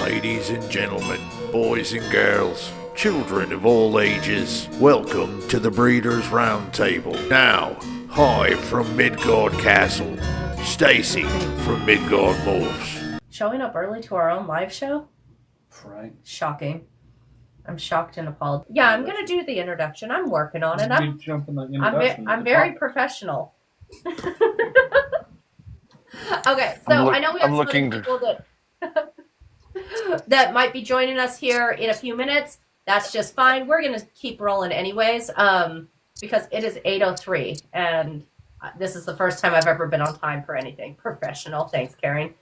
Ladies and gentlemen, boys and girls, children of all ages, welcome to the Breeders' Roundtable. Now, hi from Midgard Castle, Stacy from Midgard Morphs. Showing up early to our own live show? Right. Shocking. I'm shocked and appalled. Yeah, I'm going to do the introduction. I'm working on it. I'm very professional. Okay, so I know we have some other people that might be joining us here in a few minutes. That's just fine. We're going to keep rolling anyways, because it is 8:03, and this is the first time I've ever been on time for anything professional. Thanks, Karen.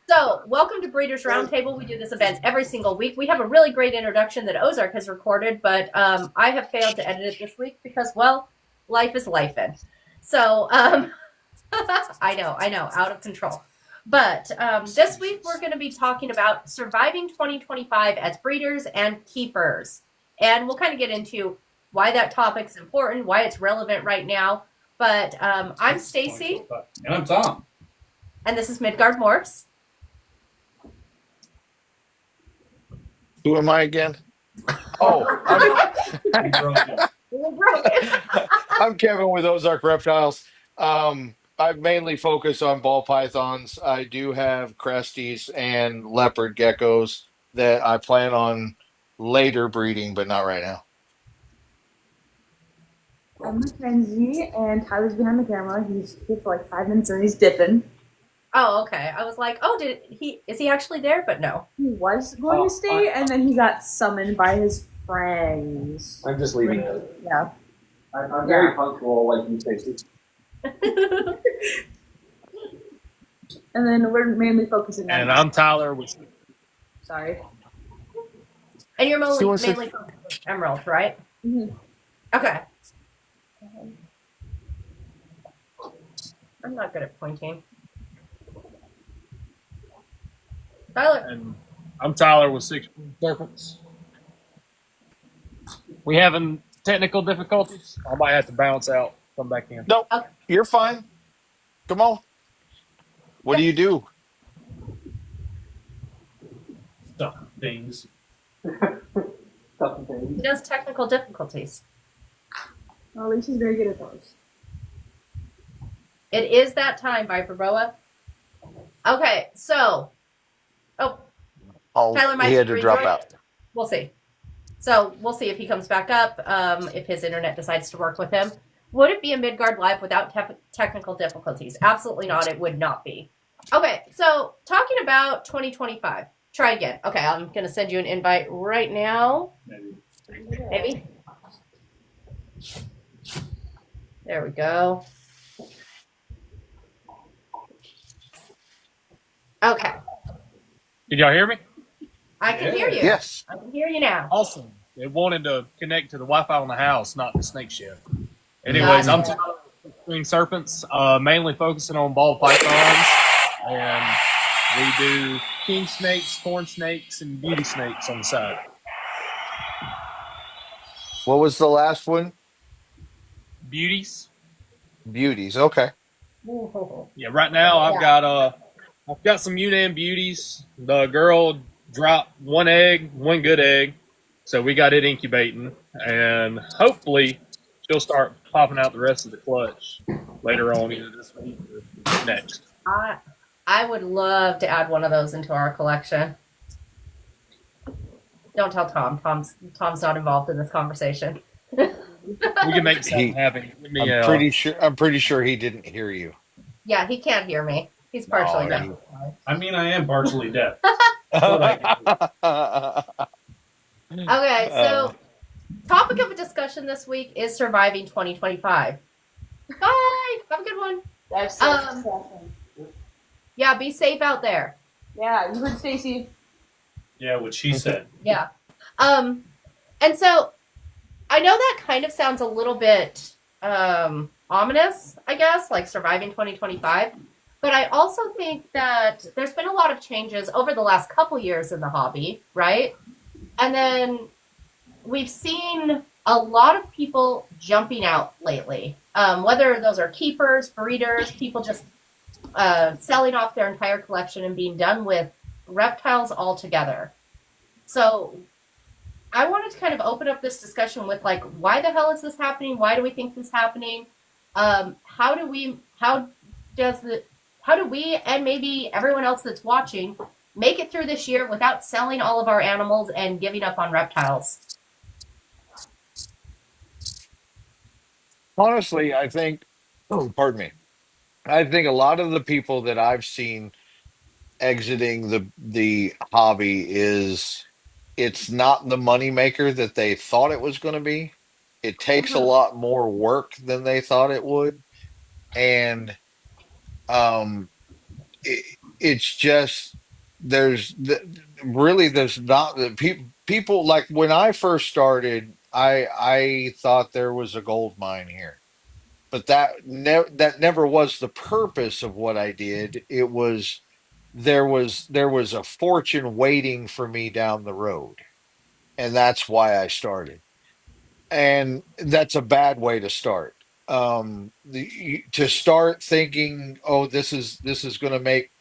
So, welcome to Breeders' Roundtable. We do this event every single week. We have a really great introduction that Ozark has recorded, but I have failed to edit it this week because, well, life is lifing. So, I know, out of control. But this week we're going to be talking about surviving 2025 as breeders and keepers. And we'll kind of get into why that topic's important, why it's relevant right now. But I'm Stacy. And I'm Tom. And this is Midgard Morphs. Who am I again? I'm Kevin with Ozark Reptiles. I mainly focus on ball pythons. I do have cresties and leopard geckos that I plan on later breeding, but not right now. I'm Mackenzie, and Tyler's behind the camera. He's here for like 5 minutes and he's dipping. Oh, okay. I was like, oh, is he actually there? But no. He was going to stay, and then he got summoned by his friends. I'm just leaving. Yeah. I'm very punctual, like you, Stacy. And then we're mainly focusing on... And I'm Tyler. Sorry. And you're mainly focusing on emeralds, right? Mm-hmm. Okay. I'm not good at pointing. Tyler. And I'm Tyler with String Serpents. We having technical difficulties? I might have to bounce out, come back in. Nope, You're fine. Come on. What do you do? Stuff things. He does technical difficulties. Well, at least he's very good at those. It is that time, Viper Boa. Okay, so... Tyler might he had to drop out. We'll see. So we'll see if he comes back up, if his internet decides to work with him. Would it be a Midgard Live without technical difficulties? Absolutely not. It would not be. Okay, so talking about 2025. Try again. Okay, I'm going to send you an invite right now. Maybe. There we go. Okay. Can y'all hear me? I can hear you. Yes. I can hear you now. Awesome. It wanted to connect to the Wi-Fi on the house, not the snake shed. Anyways, I'm Tyler with String Serpents, mainly focusing on ball pythons, and we do king snakes, corn snakes, and beauty snakes on the side. What was the last one? Beauties. Beauties. Okay. Yeah, right now I've got some Yunnan beauties. The girl dropped one good egg, so we got it incubating, and hopefully she'll start popping out the rest of the clutch later on, either this week or next. I would love to add one of those into our collection. Don't tell Tom. Tom's not involved in this conversation. We can make something happen. I'm pretty sure he didn't hear you. Yeah, he can't hear me. He's partially deaf. I mean, I am partially deaf. Okay, so topic of a discussion this week is surviving 2025. Bye. Have a good one. Yeah, be safe out there. Yeah, you heard Stacy. Yeah, what she said. Yeah. And so I know that kind of sounds a little bit ominous, I guess, like surviving 2025. But I also think that there's been a lot of changes over the last couple years in the hobby, right? And then we've seen a lot of people jumping out lately, whether those are keepers, breeders, people just selling off their entire collection and being done with reptiles altogether. So I wanted to kind of open up this discussion with like, why the hell is this happening? Why do we think this is happening? How do we and maybe everyone else that's watching make it through this year without selling all of our animals and giving up on reptiles? Honestly, I think, oh, pardon me. I think a lot of the people that I've seen exiting the hobby is it's not the moneymaker that they thought it was going to be. It takes a Mhm. lot more work than they thought it would, and um, it's just there's not the people like when I first started, I thought there was a gold mine here, but that never was the purpose of what I did. It was there was a fortune waiting for me down the road, and that's why I started. And that's a bad way to start. To start thinking, oh, this is going to make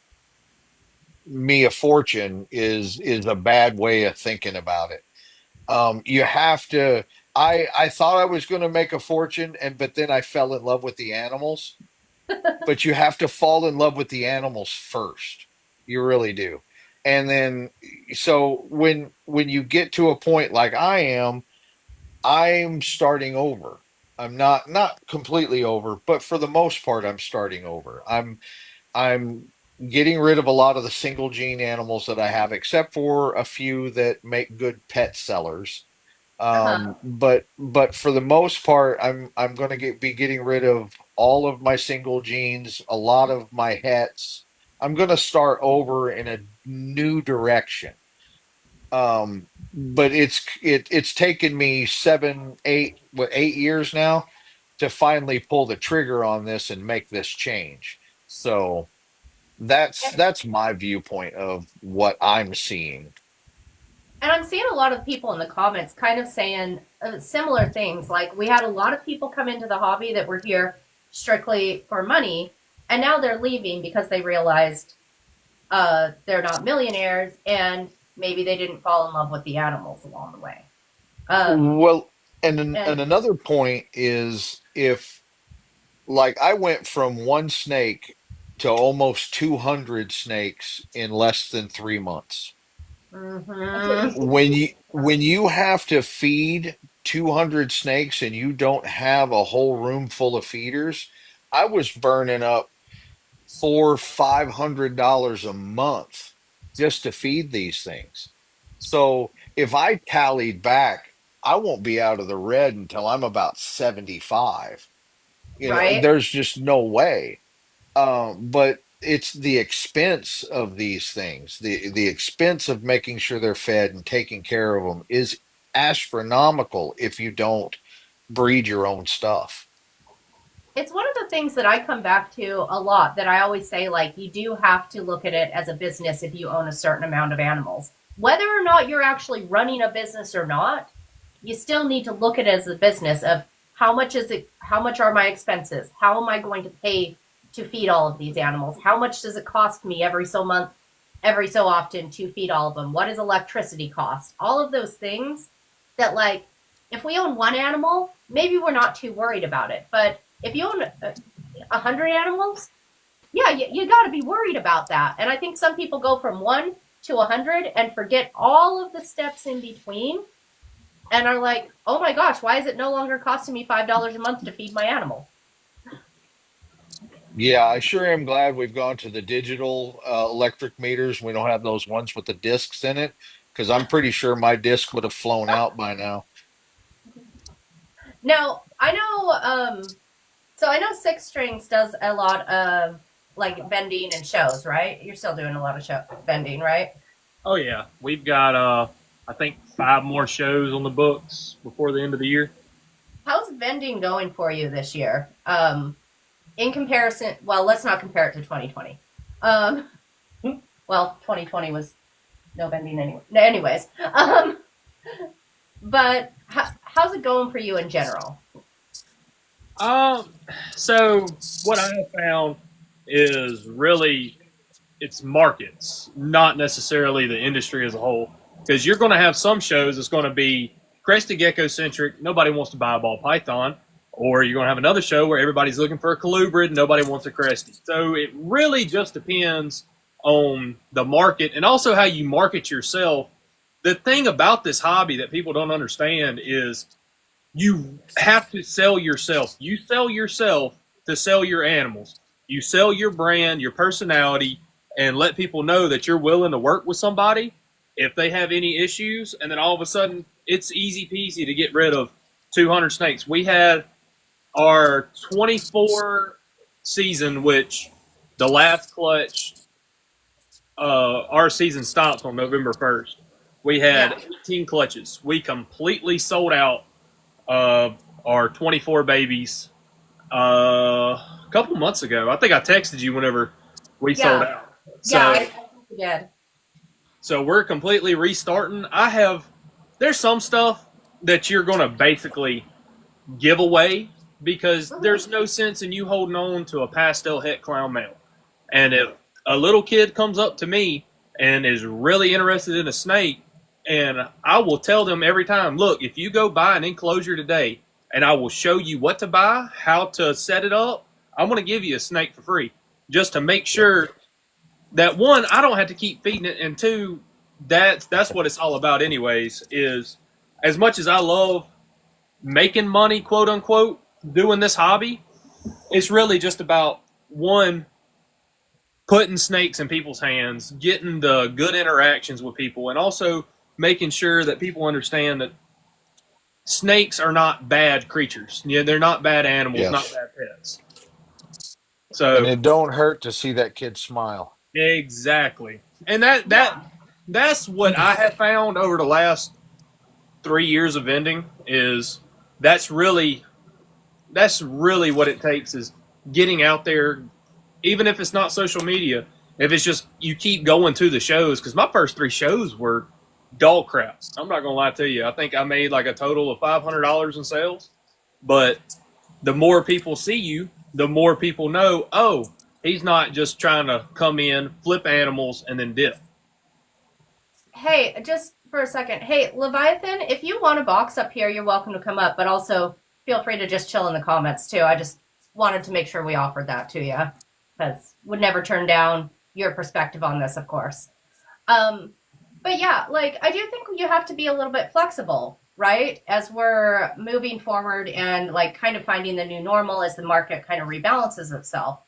me a fortune is a bad way of thinking about it. You have to. I thought I was going to make a fortune, and but then I fell in love with the animals. But you have to fall in love with the animals first. You really do. And then, so when you get to a point like I am, I'm starting over. I'm not completely over, but for the most part, I'm starting over. I'm getting rid of a lot of the single gene animals that I have, except for a few that make good pet sellers. Uh-huh. But for the most part, I'm going to be getting rid of all of my single genes, a lot of my hets. I'm going to start over in a new direction. But it's taken me 8 years now to finally pull the trigger on this and make this change. So that's my viewpoint of what I'm seeing. And I'm seeing a lot of people in the comments kind of saying similar things. Like, we had a lot of people come into the hobby that were here strictly for money, and now they're leaving because they realized they're not millionaires and maybe they didn't fall in love with the animals along the way. Um, Well, and and another point is if like I went from one snake to almost 200 snakes in less than 3 months. mhm. When you have to feed 200 snakes and you don't have a whole room full of feeders, I was burning up $500 a month just to feed these things. So if I tallied back, I won't be out of the red until I'm about 75. Right? There's just no way. But it's the expense of these things, the expense of making sure they're fed and taking care of them is astronomical if you don't breed your own stuff. It's one of the things that I come back to a lot, that I always say, like, you do have to look at it as a business if you own a certain amount of animals. Whether or not you're actually running a business or not, you still need to look at it as a business of how much are my expenses? How am I going to pay to feed all of these animals? How much does it cost me every so often to feed all of them? What does electricity cost? All of those things that, like, if we own one animal, maybe we're not too worried about it. But if you own 100 animals, yeah, you got to be worried about that. And I think some people go from 1 to 100 and forget all of the steps in between and are like, oh my gosh, why is it no longer costing me $5 a month to feed my animal? Yeah, I sure am glad we've gone to the digital electric meters. We don't have those ones with the discs in it because I'm pretty sure my disc would have flown out by now. Now, I know Six Strings does a lot of like vending and shows, right? You're still doing a lot of vending, right? Oh yeah, we've got I think 5 more shows on the books before the end of the year. How's vending going for you this year? In comparison, well, let's not compare it to 2020. Um, well, 2020 was no vending anyway. Anyways, but how's it going for you in general? Um, so what I have found is really it's markets, not necessarily the industry as a whole. Because you're going to have some shows that's going to be crested gecko centric. Nobody wants to buy a ball python. Or you're going to have another show where everybody's looking for a colubrid and nobody wants a cresty. So it really just depends on the market and also how you market yourself. The thing about this hobby that people don't understand is you have to sell yourself. You sell yourself to sell your animals. You sell your brand, your personality, and let people know that you're willing to work with somebody if they have any issues. And then all of a sudden, it's easy peasy to get rid of 200 snakes. We had our 24 season, which the last clutch, our season stops on November 1st. We had 18 clutches. We completely sold out of our 24 babies a couple months ago. I think I texted you whenever we sold out. So, I think we did. So we're completely restarting. There's some stuff that you're going to basically give away because there's no sense in you holding on to a pastel het clown male. And if a little kid comes up to me and is really interested in a snake, and I will tell them every time, look, if you go buy an enclosure today and I will show you what to buy, how to set it up, I'm going to give you a snake for free just to make sure that, one, I don't have to keep feeding it, and two, that's what it's all about anyways, is as much as I love making money, quote unquote, doing this hobby, it's really just about, one, putting snakes in people's hands, getting the good interactions with people, and also making sure that people understand that snakes are not bad creatures. Yeah, they're not bad animals, not bad pets. So, and it don't hurt to see that kid smile. Exactly. And that's what I have found over the last 3 years of vending is that's really what it takes is getting out there, even if it's not social media, if it's just you keep going to the shows, because my first 3 shows were dog crap. I'm not going to lie to you. I think I made like a total of $500 in sales. But the more people see you, the more people know, oh, he's not just trying to come in, flip animals, and then dip. Hey, just for a second. Hey, Leviathan, if you want a box up here, you're welcome to come up. But also, feel free to just chill in the comments, too. I just wanted to make sure we offered that to you. Because would never turn down your perspective on this, of course. But yeah, like, I do think you have to be a little bit flexible, right? As we're moving forward and, like, kind of finding the new normal as the market kind of rebalances itself.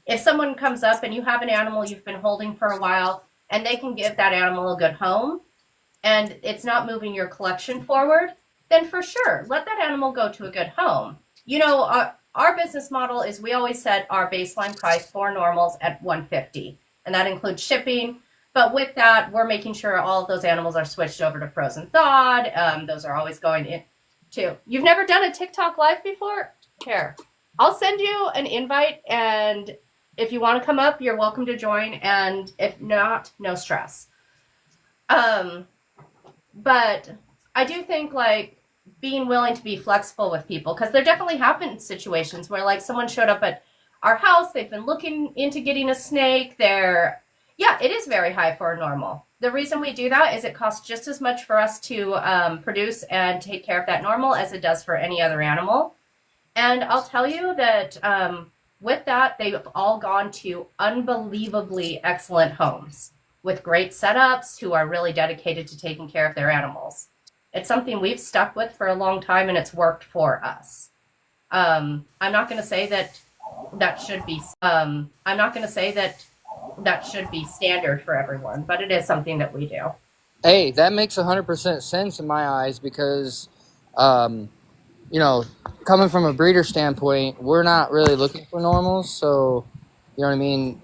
If someone comes up and you have an animal you've been holding for a while and they can give that animal a good home and it's not moving your collection forward, then for sure, let that animal go to a good home. You know, our business model is we always set our baseline price for normals at $150, and that includes shipping. But with that, we're making sure all of those animals are switched over to frozen thawed. Those are always going in too. You've never done a TikTok live before? Here, I'll send you an invite, and if you want to come up, you're welcome to join. And if not, no stress. But I do think like being willing to be flexible with people, because there definitely have been situations where like someone showed up at our house, they've been looking into getting a snake, yeah, it is very high for a normal. The reason we do that is it costs just as much for us to produce and take care of that normal as it does for any other animal. And I'll tell you that with that, they've all gone to unbelievably excellent homes with great setups who are really dedicated to taking care of their animals. It's something we've stuck with for a long time, and it's worked for us. I'm not going to say that should be. I'm not going to say that should be standard for everyone, but it is something that we do. Hey, that makes 100% sense in my eyes because, you know, coming from a breeder standpoint, we're not really looking for normals. So, you know what I mean?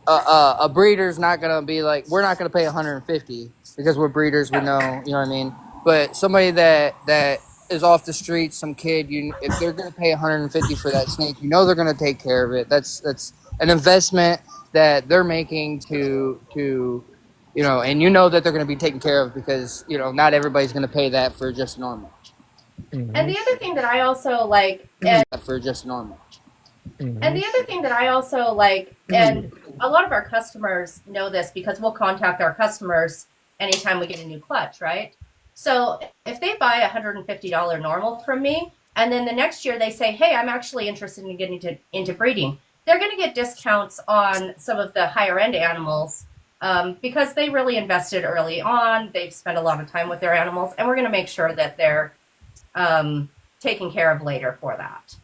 A breeder's not going to be like, we're not going to pay 150 because we're breeders, we know, you know what I mean? But somebody that is off the street, some kid, if they're going to pay 150 for that snake, you know they're going to take care of it. That's an investment that they're making to you know, and you know that they're going to be taken care of because, you know, not everybody's going to pay that for just normal. And the other thing that I also like, For just normal. And the other thing that I also like, and a lot of our customers know this because we'll contact our customers anytime we get a new clutch, right? So if they buy a $150 normal from me, and then the next year they say, hey, I'm actually interested in getting into breeding, they're going to get discounts on some of the higher end animals because they really invested early on. They've spent a lot of time with their animals, and we're going to make sure that they're taken care of later for that.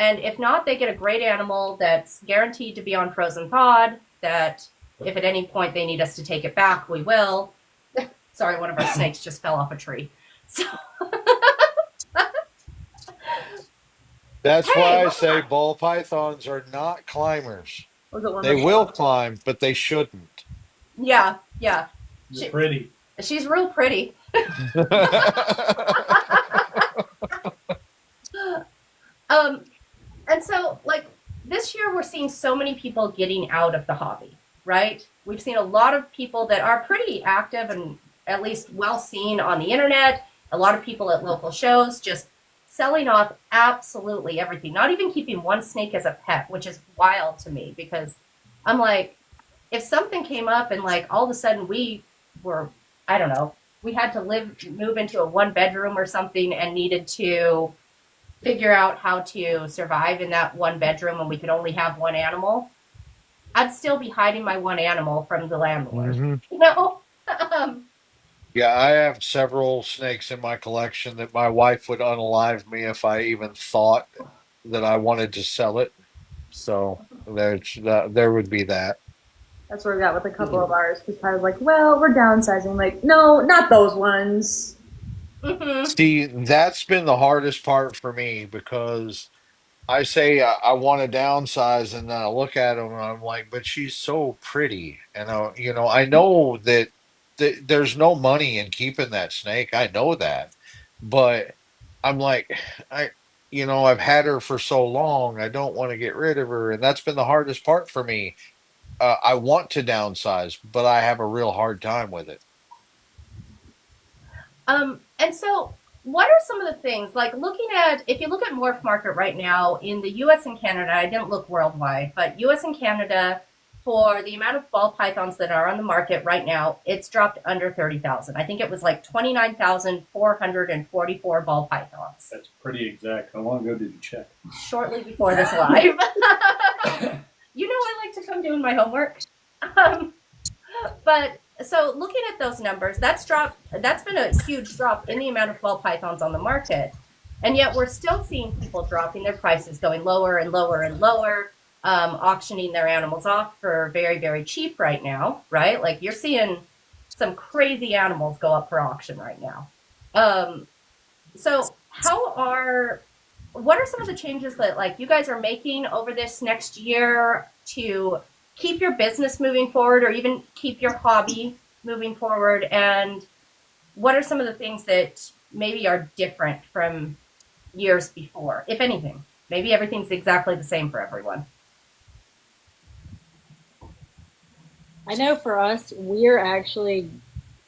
And if not, they get a great animal that's guaranteed to be on frozen thawed, that if at any point they need us to take it back, we will. Sorry, one of our snakes just fell off a tree. So That's why I say ball pythons are not climbers. They will climb, but they shouldn't. Yeah. She's pretty. She's real pretty. And so, like, this year we're seeing so many people getting out of the hobby, right? We've seen a lot of people that are pretty active and at least well seen on the internet. A lot of people at local shows just selling off absolutely everything, not even keeping one snake as a pet, which is wild to me because I'm like, if something came up and like all of a sudden we were, I don't know, we had to move into a 1-bedroom or something and needed to figure out how to survive in that 1-bedroom and we could only have one animal, I'd still be hiding my one animal from the landlord, you know? Yeah, I have several snakes in my collection that my wife would unalive me if I even thought that I wanted to sell it. So there would be that. That's where we got with a couple of ours, because I was like, well, we're downsizing. Like, no, not those ones. See, that's been the hardest part for me because I say I want to downsize, and then I look at them and I'm like, but she's so pretty, and I know that there's no money in keeping that snake. I know that, but I'm like, I've had her for so long. I don't want to get rid of her, and that's been the hardest part for me. I want to downsize, but I have a real hard time with it. And so what are some of the things, like if you look at Morph Market right now in the US and Canada, I didn't look worldwide, but US and Canada, for the amount of ball pythons that are on the market right now, it's dropped under 30,000. I think it was like 29,444 ball pythons. That's pretty exact. How long ago did you check? Shortly before this live. You know I like to come doing my homework. But so looking at those numbers, that's been a huge drop in the amount of ball pythons on the market. And yet we're still seeing people dropping their prices, going lower and lower and lower, auctioning their animals off for very, very cheap right now, right? Like you're seeing some crazy animals go up for auction right now. So what are some of the changes that like you guys are making over this next year to keep your business moving forward or even keep your hobby moving forward? And what are some of the things that maybe are different from years before, if anything? Maybe everything's exactly the same for everyone. I know for us, we're actually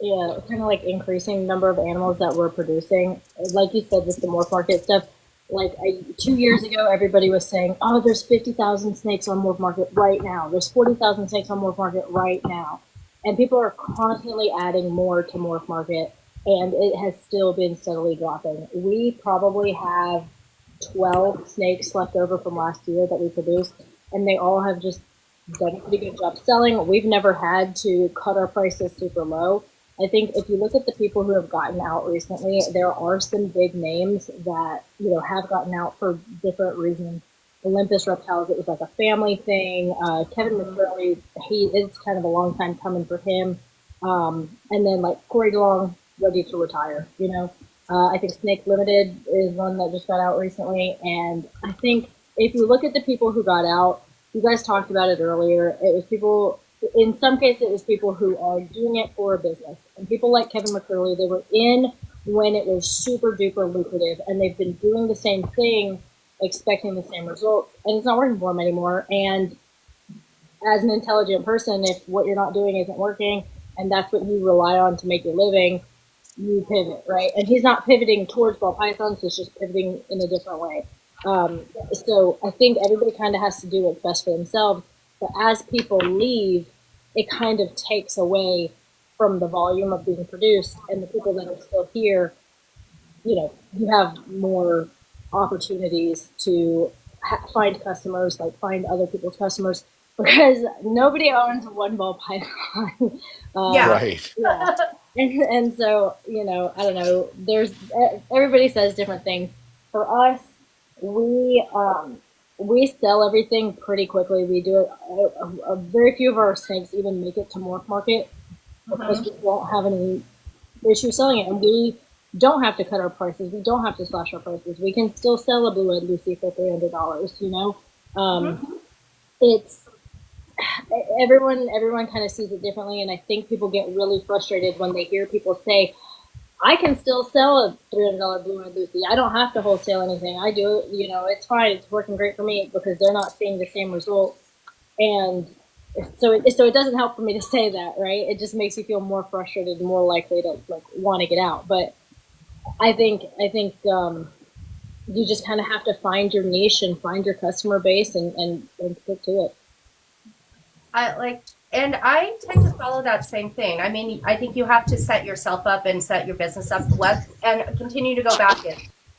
kind of like increasing the number of animals that we're producing. Like you said, with the Morph Market stuff, like 2 years ago, everybody was saying, oh, there's 50,000 snakes on Morph Market right now. There's 40,000 snakes on Morph Market right now. And people are constantly adding more to Morph Market, and it has still been steadily dropping. We probably have 12 snakes left over from last year that we produced, and they all have just done a pretty good job selling. We've never had to cut our prices super low. I think if you look at the people who have gotten out recently, there are some big names that, have gotten out for different reasons. Olympus Reptiles, it was like a family thing. Kevin McCurley, it's kind of a long time coming for him. And then like Corey DeLong, ready to retire, I think Snake Limited is one that just got out recently. And I think if you look at the people who got out, you guys talked about it earlier, it was people, in some cases, it was people who are doing it for a business. And people like Kevin McCurley, they were in when it was super duper lucrative, and they've been doing the same thing, expecting the same results, and it's not working for them anymore. And as an intelligent person, if what you're not doing isn't working, and that's what you rely on to make your living, you pivot, right? And he's not pivoting towards ball pythons, he's just pivoting in a different way. So I think everybody kind of has to do what's best for themselves. But as people leave, it kind of takes away from the volume of being produced, and the people that are still here, you have more opportunities to find customers, like find other people's customers, because nobody owns one ball python. Yeah. Right. Yeah. And so, I don't know, everybody says different things. For us, we sell everything pretty quickly. We do it, a very few of our snakes even make it to Morph Market because we won't have any issue selling it. And we don't have to cut our prices. We don't have to slash our prices. We can still sell a blue-eyed Lucy for $300, It's everyone kind of sees it differently, and I think people get really frustrated when they hear people say, I can still sell a $300 blue-eyed Lucy. I don't have to wholesale anything. I do it, it's fine. It's working great for me, because they're not seeing the same results. And so it doesn't help for me to say that, right? It just makes you feel more frustrated and more likely to want to get out. But I think you just kind of have to find your niche and find your customer base and stick to it. And I tend to follow that same thing. I mean, I think you have to set yourself up and set your business up and continue to go back in.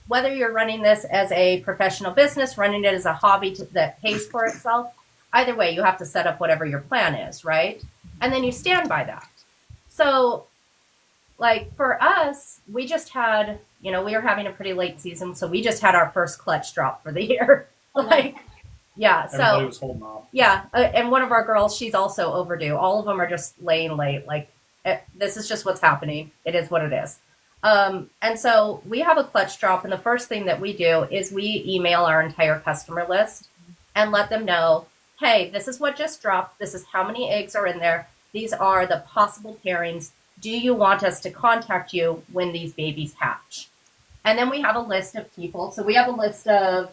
Whether you're running this as a professional business, running it as a hobby that pays for itself, either way, you have to set up whatever your plan is, right? And then you stand by that. So, for us, we just had, we were having a pretty late season, so we just had our first clutch drop for the year. Yeah, so everybody was holding off. Yeah, and one of our girls, she's also overdue. All of them are just laying late. This is just what's happening. It is what it is. And so we have a clutch drop, and the first thing that we do is we email our entire customer list and let them know, hey, this is what just dropped. This is how many eggs are in there. These are the possible pairings. Do you want us to contact you when these babies hatch? And then we have a list of people. So we have a list of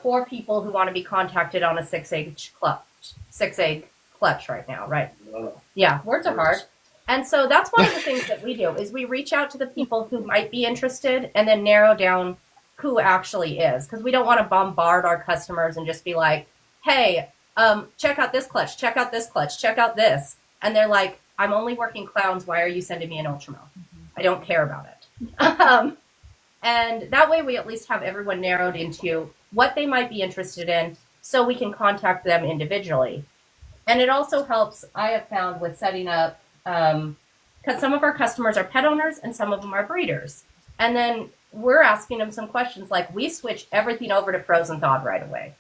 4 people who want to be contacted on a 6-egg clutch right now, right? Yeah, words are hard. And so that's one of the things that we do is we reach out to the people who might be interested and then narrow down who actually is, because we don't want to bombard our customers and just be like, hey, check out this clutch, check out this clutch, check out this. And they're like, I'm only working clowns. Why are you sending me an Ultramel? I don't care about it. And that way we at least have everyone narrowed into what they might be interested in so we can contact them individually. And it also helps, I have found, with setting up, because some of our customers are pet owners and some of them are breeders. And then we're asking them some questions like, we switch everything over to frozen thawed right away.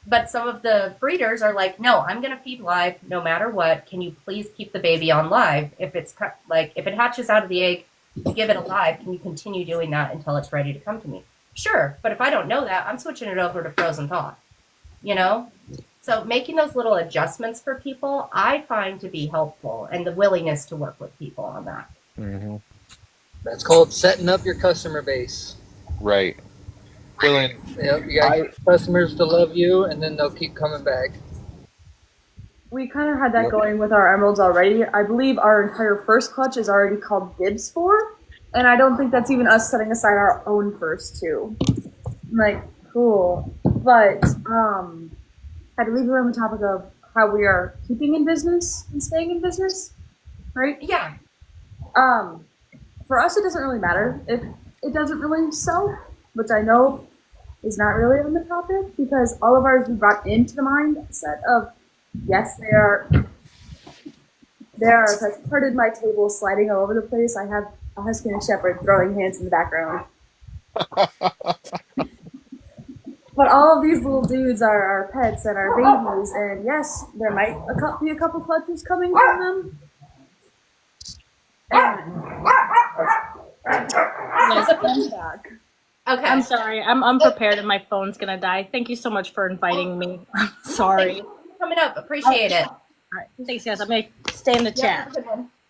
But some of the breeders are like, no, I'm going to feed live no matter what. Can you please keep the baby on live? If it hatches out of the egg, you give it a live, can you continue doing that until it's ready to come to me? Sure, but if I don't know that, I'm switching it over to frozen thawed, So making those little adjustments for people, I find to be helpful, and the willingness to work with people on that. Mm-hmm. That's called setting up your customer base. Right. Yep, you got your customers to love you, and then they'll keep coming back. We kind of had that going with our emeralds already. I believe our entire first clutch is already called Dibs for, and I don't think that's even us setting aside our own first two. Cool. But I believe we're on the topic of how we are keeping in business and staying in business, right? Yeah. For us, it doesn't really matter if it doesn't really sell, which I know is not really on the topic, because all of ours we brought into the mindset of, yes, they are. Pardon my table sliding all over the place. I have a husky and a shepherd throwing hands in the background. But all of these little dudes are our pets and our babies, and yes, there might be a couple clutches coming from them. Okay. I'm sorry. I'm unprepared and my phone's gonna die. Thank you so much for inviting me. I'm sorry. Thank you for coming up. Appreciate it. All right. Thanks, guys. I'm gonna stay in the chat.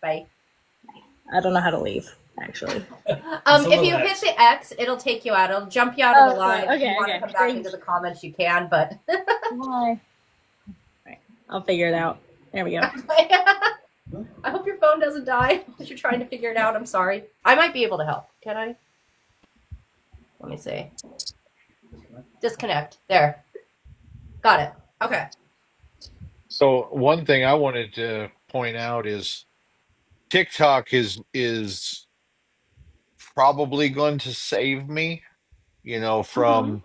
Bye. I don't know how to leave, actually. If you hit the X, it'll take you out. It'll jump you out of the line. Okay, if you want to come back into the comments, you can, but Bye. Right. I'll figure it out. There we go. I hope your phone doesn't die as you're trying to figure it out. I'm sorry. I might be able to help. Can I? Let me see. Disconnect. There. Got it. Okay. So one thing I wanted to point out is TikTok is probably going to save me, Mm-hmm.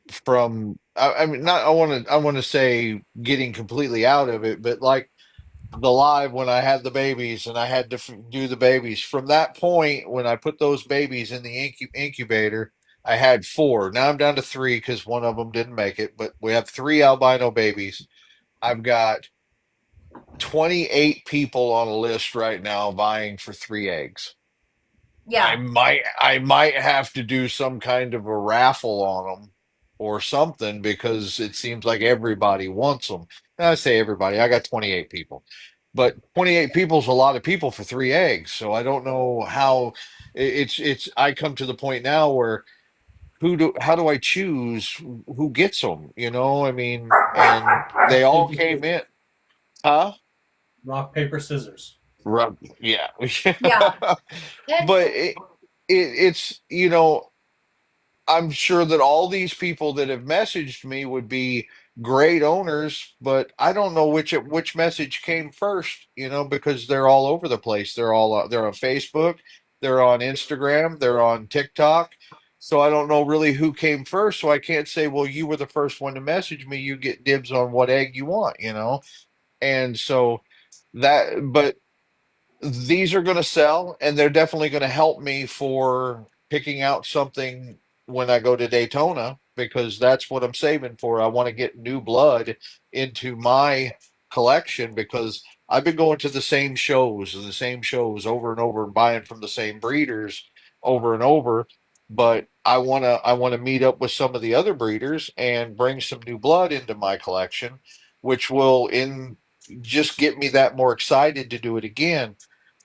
from I mean not I want to say getting completely out of it, but like the live when I had the babies and I had to do the babies. From that point, when I put those babies in the incubator, I had four. Now I'm down to three because one of them didn't make it, but we have three albino babies. I've got 28 people on a list right now vying for three eggs. I Yeah. might have to do some kind of a raffle on them or something because it seems like everybody wants them. And I say everybody, I got 28 people. But 28 people is a lot of people for three eggs. So I don't know how it's I come to the point now where how do I choose who gets them? I mean, and they all came in. Huh? Rock, paper, scissors. Yeah. Yeah. And But it's I'm sure that all these people that have messaged me would be great owners, but I don't know which message came first, because they're all over the place. They're on Facebook, they're on Instagram, they're on TikTok. So I don't know really who came first. So I can't say, well, you were the first one to message me. You get dibs on what egg you want. And so but these are going to sell and they're definitely going to help me for picking out something when I go to Daytona because that's what I'm saving for. I want to get new blood into my collection because I've been going to the same shows and the same shows over and over and buying from the same breeders over and over. But I want to meet up with some of the other breeders and bring some new blood into my collection, which will in just get me that more excited to do it again.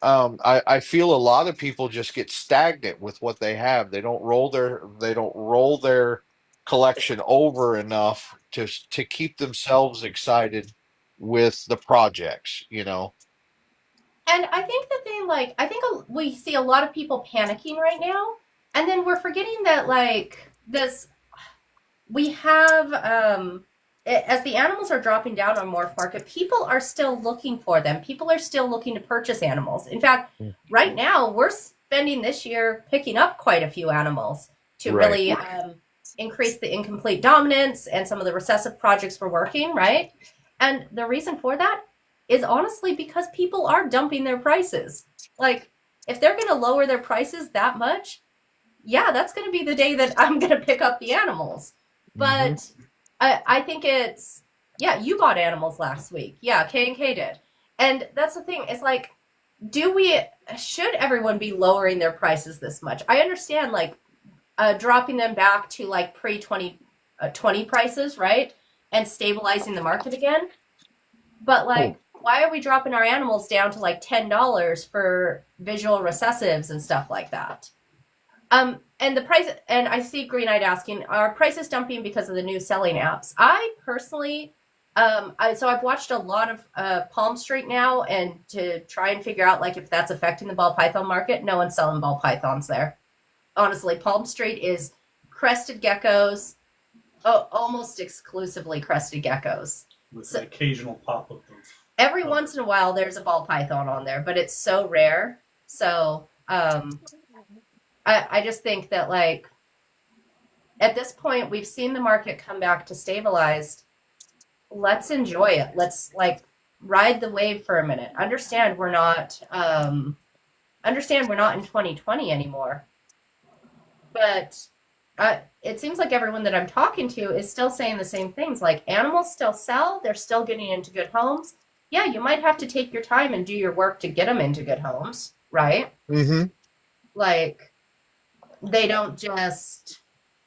I feel a lot of people just get stagnant with what they have. They don't roll their collection over enough to keep themselves excited with the projects. And I think the thing, like, I think we see a lot of people panicking right now, and then we're forgetting that, like, we have, as the animals are dropping down on Morph Market, people are still looking for them. People are still looking to purchase animals. In fact, right now, we're spending this year picking up quite a few animals to Right. really increase the incomplete dominance and some of the recessive projects we're working, right? And the reason for that is honestly because people are dumping their prices. Like, if they're going to lower their prices that much, yeah, that's going to be the day that I'm going to pick up the animals. But I think it's, yeah, you bought animals last week. Yeah, K&K did. And that's the thing. It's like, should everyone be lowering their prices this much? I understand, like, dropping them back to, like, pre-2020 prices, right? And stabilizing the market again. But, like, why are we dropping our animals down to, like, $10 for visual recessives and stuff like that? And the price, and I see Green Eyed asking, are prices dumping because of the new selling apps? I personally, so I've watched a lot of Palm Street now, and to try and figure out, like, if that's affecting the ball python market. No one's selling ball pythons there. Honestly, Palm Street is crested geckos, almost exclusively crested geckos. With an occasional pop of them. Every once in a while, there's a ball python on there, but it's so rare. So, I just think that, like, at this point, we've seen the market come back to stabilized. Let's enjoy it. Let's, like, ride the wave for a minute. Understand we're not in 2020 anymore. But it seems like everyone that I'm talking to is still saying the same things. Like, animals still sell. They're still getting into good homes. Yeah, you might have to take your time and do your work to get them into good homes, right? Mm-hmm. Like, they don't just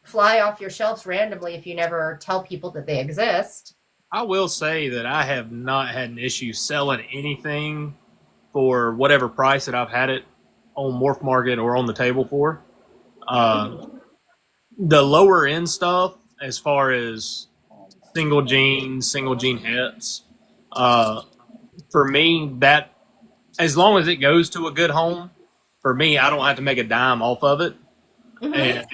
fly off your shelves randomly if you never tell people that they exist. I will say that I have not had an issue selling anything for whatever price that I've had it on Morph Market or on the table for. The lower end stuff, as far as single gene hits, for me, that as long as it goes to a good home, for me, I don't have to make a dime off of it. Mm-hmm. And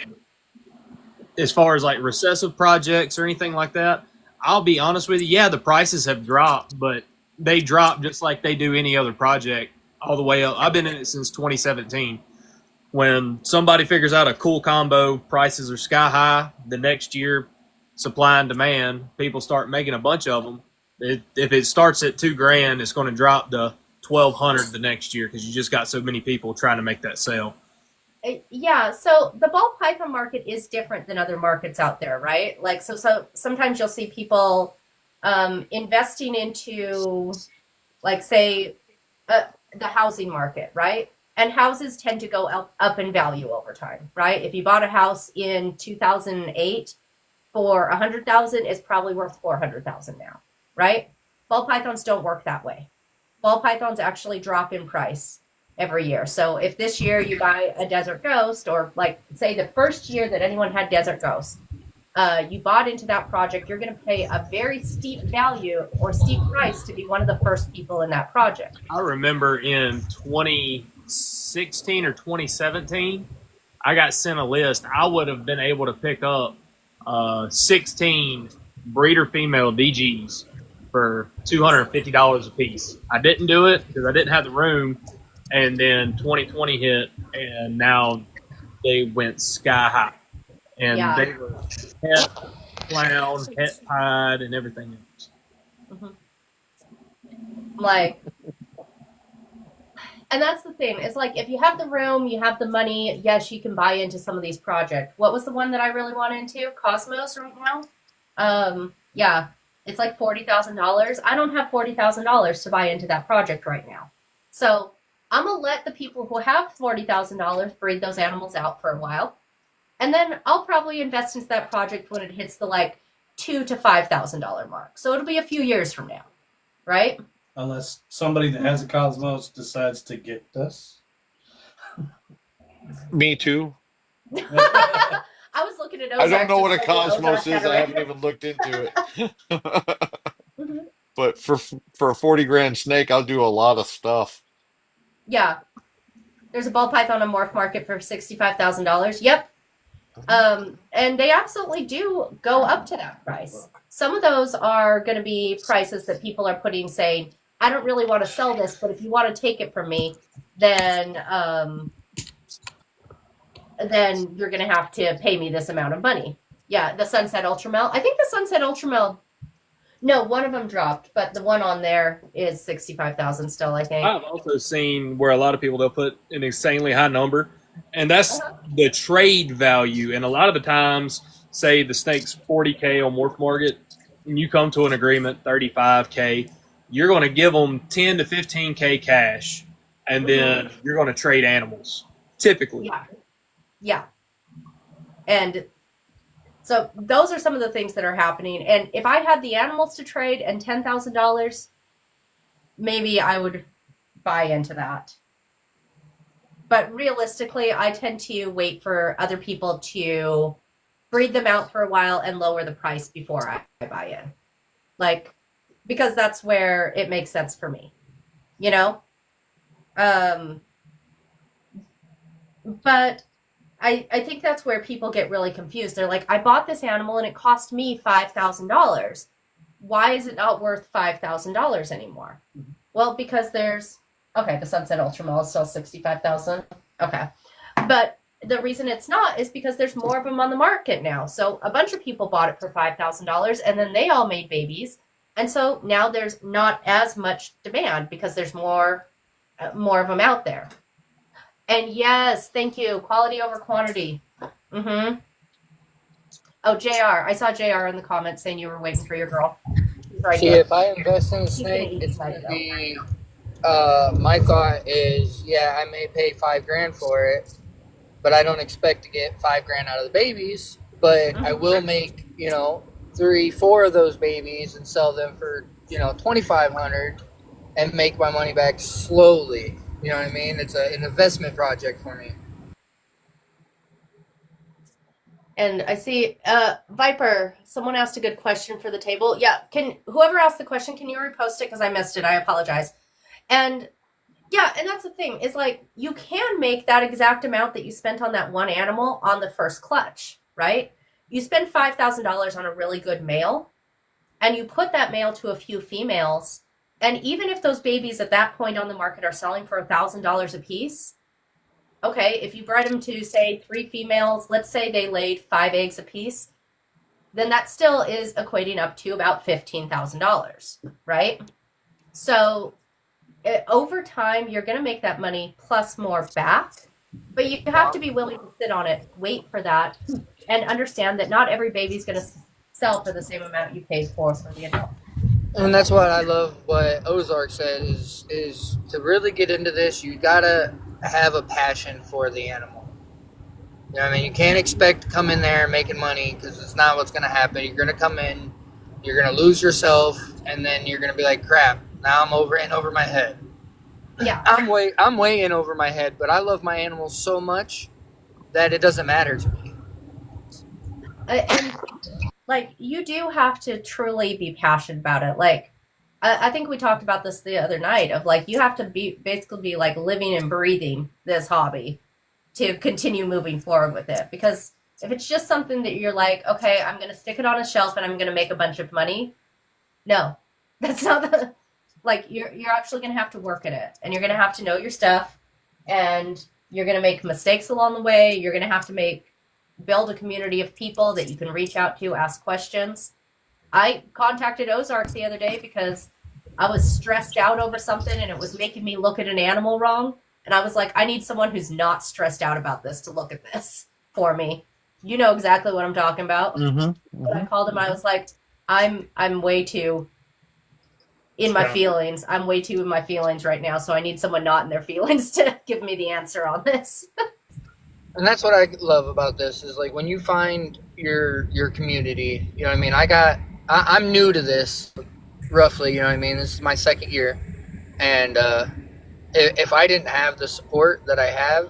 as far as like recessive projects or anything like that, I'll be honest with you. Yeah, the prices have dropped, but they drop just like they do any other project all the way up. I've been in it since 2017. When somebody figures out a cool combo, prices are sky high. The next year, supply and demand, people start making a bunch of them. If it starts at $2,000, it's going to drop to 1,200 the next year because you just got so many people trying to make that sale. Yeah, so the ball python market is different than other markets out there, right? Like, so sometimes you'll see people investing into, like, say, the housing market, right? And houses tend to go up in value over time, right? If you bought a house in 2008 for $100,000, it's probably worth $400,000 now, right? Ball pythons don't work that way. Ball pythons actually drop in price every year. So if this year you buy a desert ghost, or like say the first year that anyone had desert ghost, you bought into that project, you're going to pay a very steep value or steep price to be one of the first people in that project. I remember in 2016 or 2017, I got sent a list. I would have been able to pick up 16 breeder female DGs for $250 a piece. I didn't do it because I didn't have the room. And then 2020 hit, and now they went sky high. And they were het, clown, het pied, and everything else. Mm-hmm. Like, and that's the thing. It's like, if you have the room, you have the money, yes, you can buy into some of these projects. What was the one that I really want into? Cosmos right now? Yeah, it's like $40,000. I don't have $40,000 to buy into that project right now. So I'm going to let the people who have $40,000 breed those animals out for a while. And then I'll probably invest into that project when it hits the like $2,000 to $5,000 mark. So it'll be a few years from now, right? Unless somebody that has a Cosmos decides to get this. Me too. I was looking at Ozark. I don't know what a like Cosmos is. I haven't even looked into it. Mm-hmm. But for a 40 grand snake, I'll do a lot of stuff. Yeah. There's a ball python on Morph Market for $65,000. Yep. And they absolutely do go up to that price. Some of those are going to be prices that people are putting saying, I don't really want to sell this, but if you want to take it from me, then you're going to have to pay me this amount of money. Yeah, the Sunset Ultramel. I think the Sunset Ultramel, no, one of them dropped, but the one on there is $65,000 still, I think. I've also seen where a lot of people, they'll put an insanely high number, and that's the trade value. And a lot of the times, say the snake's $40K on Morph Market, and you come to an agreement, $35K, you're going to give them $10 to $15K cash, and then you're going to trade animals, typically. Yeah. And so those are some of the things that are happening. And if I had the animals to trade and $10,000, maybe I would buy into that. But realistically, I tend to wait for other people to breed them out for a while and lower the price before I buy in. Like, because that's where it makes sense for me, you know? But I think that's where people get really confused. They're like, I bought this animal and it cost me $5,000. Why is it not worth $5,000 anymore? Mm-hmm. Well, because there's, the Sunset Ultramel is still $65,000. Okay. But the reason it's not is because there's more of them on the market now. So a bunch of people bought it for $5,000 and then they all made babies. And so now there's not as much demand because there's more of them out there. And yes, thank you. Quality over quantity. Mm-hmm. Oh, JR. I saw JR in the comments saying you were waiting for your girl. Right. See, if I invest in a snake, it's going to be, my thought is, I may pay $5,000 for it, but I don't expect to get $5,000 out of the babies, but I will make, 3-4 of those babies and sell them for, $2,500 and make my money back slowly. You know what I mean? It's an investment project for me. And I see, Viper, someone asked a good question for the table. Yeah, whoever asked the question, can you repost it? Because I missed it. I apologize. And and that's the thing. Is like, you can make that exact amount that you spent on that one animal on the first clutch, right? You spend $5,000 on a really good male, and you put that male to a few females, and even if those babies at that point on the market are selling for $1,000 a piece, okay, if you bred them to, say, 3 females, let's say they laid 5 eggs a piece, then that still is equating up to about $15,000, right? So over time, you're going to make that money plus more back, but you have to be willing to sit on it, wait for that, and understand that not every baby's going to sell for the same amount you paid for the adult. And that's what I love what Ozark said is to really get into this, you gotta have a passion for the animal. You know what I mean? You can't expect to come in there making money because it's not what's gonna happen. You're gonna come in, you're gonna lose yourself, and then you're gonna be like, crap, now I'm over my head. Yeah. I'm way in over my head, but I love my animals so much that it doesn't matter to me. And like, you do have to truly be passionate about it. Like, I think we talked about this the other night of like, you have to basically be like living and breathing this hobby to continue moving forward with it. Because if it's just something that you're like, okay, I'm going to stick it on a shelf and I'm going to make a bunch of money. No, that's not the, like, you're actually going to have to work at it, and you're going to have to know your stuff, and you're going to make mistakes along the way. You're going to have to build a community of people that you can reach out to, ask questions. I contacted Ozark the other day because I was stressed out over something and it was making me look at an animal wrong. And I was like, I need someone who's not stressed out about this to look at this for me. You know exactly what I'm talking about. Mm-hmm. When I called him, I was like, I'm way too in my feelings. I'm way too in my feelings right now. So I need someone not in their feelings to give me the answer on this. And that's what I love about this is like when you find your community, you know what I mean? I'm new to this roughly, you know what I mean? This is my second year. And if I didn't have the support that I have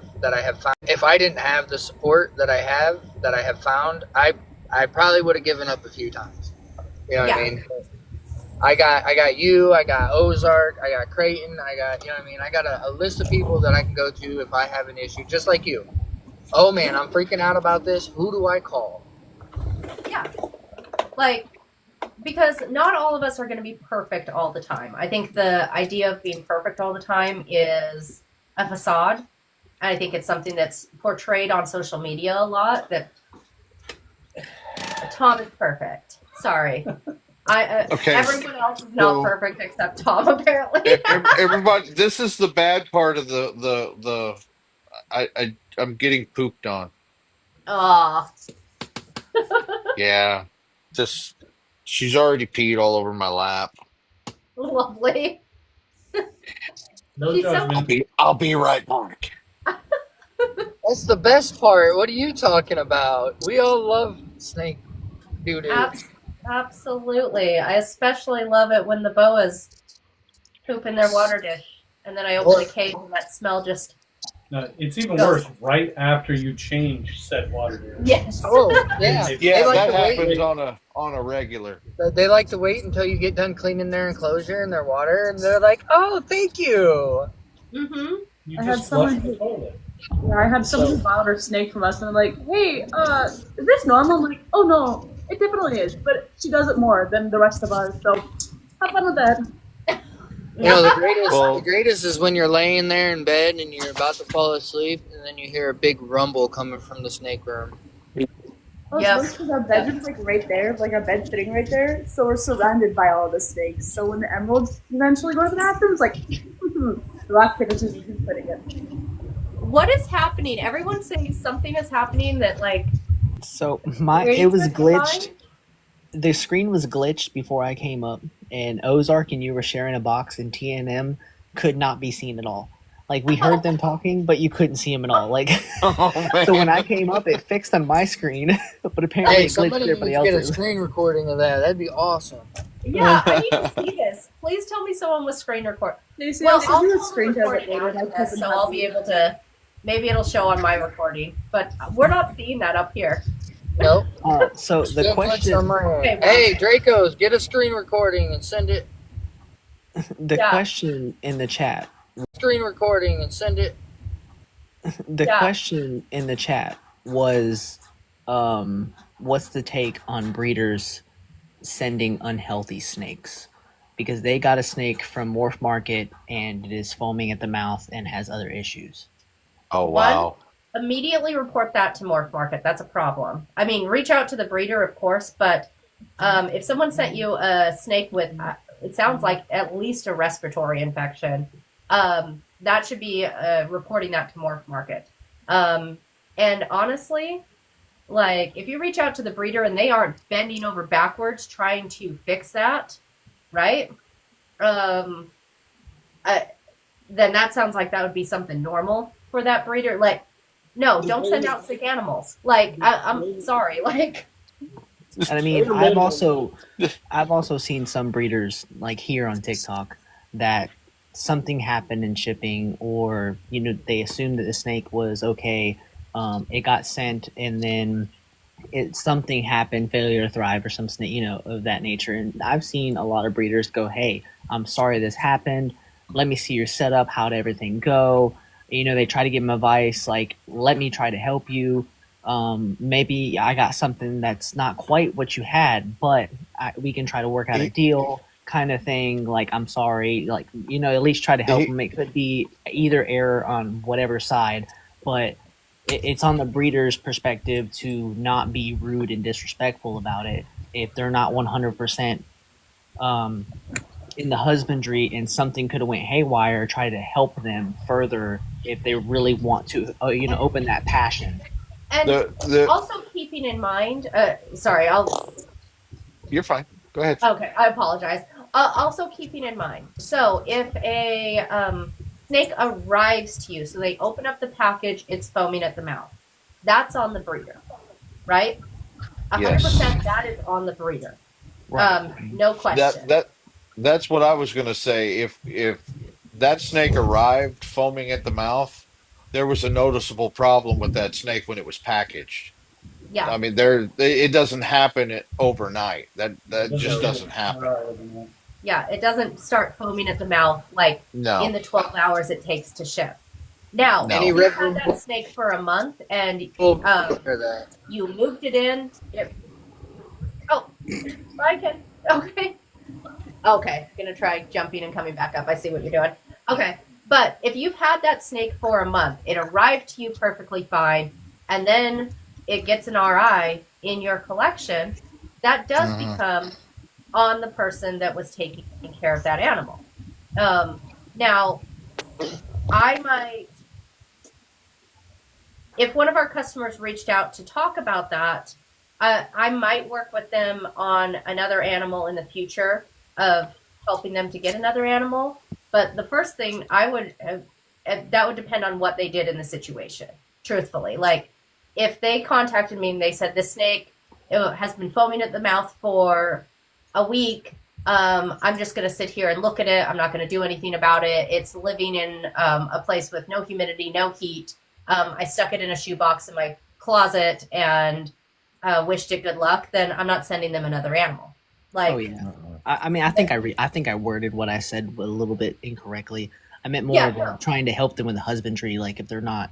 found, I probably would have given up a few times. You know what I mean? I got you, I got Ozark, I got Creighton, I got, you know what I mean? I got a list of people that I can go to if I have an issue, just like you. Oh man, I'm freaking out about this. Who do I call? Yeah. Like, because not all of us are going to be perfect all the time. I think the idea of being perfect all the time is a facade. And I think it's something that's portrayed on social media a lot, that Tom is perfect. Sorry. Okay. Everyone else is not perfect except Tom, apparently. Everybody, this is the bad part of I'm getting pooped on. Aw. Yeah. She's already peed all over my lap. Lovely. No judgment. I'll be right back. That's the best part. What are you talking about? We all love snake doo-doo. Absolutely. I especially love it when the boas poop in their water dish, and then I open the cage and that smell just... No, it's even worse right after you change said water dish. Yes. Oh, yeah. Yeah, like that to happens on a regular. They like to wait until you get done cleaning their enclosure and their water, and they're like, "Oh, thank you." Mm-hmm. You I just had someone flush the toilet. Yeah, I had someone who bought a snake from us, and they're like, "Hey, is this normal?" I'm like, "Oh no, it definitely is, but she does it more than the rest of us. So have fun with that." You know, the greatest is when you're laying there in bed and you're about to fall asleep, and then you hear a big rumble coming from the snake room. Oh, it's because our bedroom's like right there, like our bed's sitting right there, so we're surrounded by all the snakes. So when the emeralds eventually go to the bathroom, it's like the rock paper scissors is putting it. What is happening? Everyone's saying something is happening that like. So it was glitched. The screen was glitched before I came up, and Ozark and you were sharing a box, and T&M could not be seen at all. Like, we heard them talking, but you couldn't see them at all. Like, so when I came up, it fixed on my screen, but apparently it glitched everybody else's. Get a screen recording of that. That'd be awesome. Yeah, I need to see this. Please tell me someone with screen record. Well, I'll do do a screen recording after this, so I'll be able to. Maybe it'll show on my recording, but we're not seeing that up here. Nope. So the question. Okay, hey, Dracos, get a screen recording and send it. The question in the chat. Screen recording and send it. The question in the chat was, what's the take on breeders sending unhealthy snakes? Because they got a snake from Morph Market and it is foaming at the mouth and has other issues. Oh, One, wow. immediately report that to Morph Market. That's a problem. I mean, reach out to the breeder, of course, but if someone sent you a snake with, it sounds like at least a respiratory infection, that should be reporting that to Morph Market. And honestly, like, if you reach out to the breeder and they aren't bending over backwards trying to fix that, right? Then that sounds like that would be something normal for that breeder. Like, no, don't send out sick animals. Like, I'm sorry. Like, And I mean, I've also seen some breeders like here on TikTok that something happened in shipping, or they assumed that the snake was okay. It got sent, and then something happened, failure to thrive, or some snake, of that nature. And I've seen a lot of breeders go, "Hey, I'm sorry this happened. Let me see your setup. How'd everything go?" They try to give them advice, like, "Let me try to help you. Maybe I got something that's not quite what you had, but we can try to work out a deal," kind of thing. Like, "I'm sorry," like, at least try to help them. It could be either error on whatever side, but it's on the breeder's perspective to not be rude and disrespectful about it. If they're not 100% in the husbandry and something could have went haywire, try to help them further if they really want to, open that passion. and also keeping in mind, sorry, You're fine. Go ahead. Okay, I apologize. Also keeping in mind, so if a snake arrives to you, so they open up the package, it's foaming at the mouth. That's on the breeder, right? 100% that is on the breeder. Right. No question. That's what I was going to say. If that snake arrived foaming at the mouth, there was a noticeable problem with that snake when it was packaged. Yeah. I mean, it doesn't happen overnight. That just doesn't happen. Yeah, it doesn't start foaming at the mouth like in the 12 hours it takes to ship. Now, if you had that snake for a month and you moved it in. I can. Okay, gonna try jumping and coming back up. I see what you're doing. Okay, but if you've had that snake for a month, it arrived to you perfectly fine, and then it gets an RI in your collection, that does become on the person that was taking care of that animal. Now, I might, if one of our customers reached out to talk about that, I might work with them on another animal in the future of helping them to get another animal. But the first thing that would depend on what they did in the situation, truthfully. Like, if they contacted me and they said, this snake has been foaming at the mouth for a week, I'm just going to sit here and look at it. I'm not going to do anything about it. It's living in a place with no humidity, no heat. I stuck it in a shoebox in my closet and wished it good luck. Then I'm not sending them another animal. Like, oh yeah. I mean, I think I worded what I said a little bit incorrectly. I meant more of trying to help them with the husbandry. Like, if they're not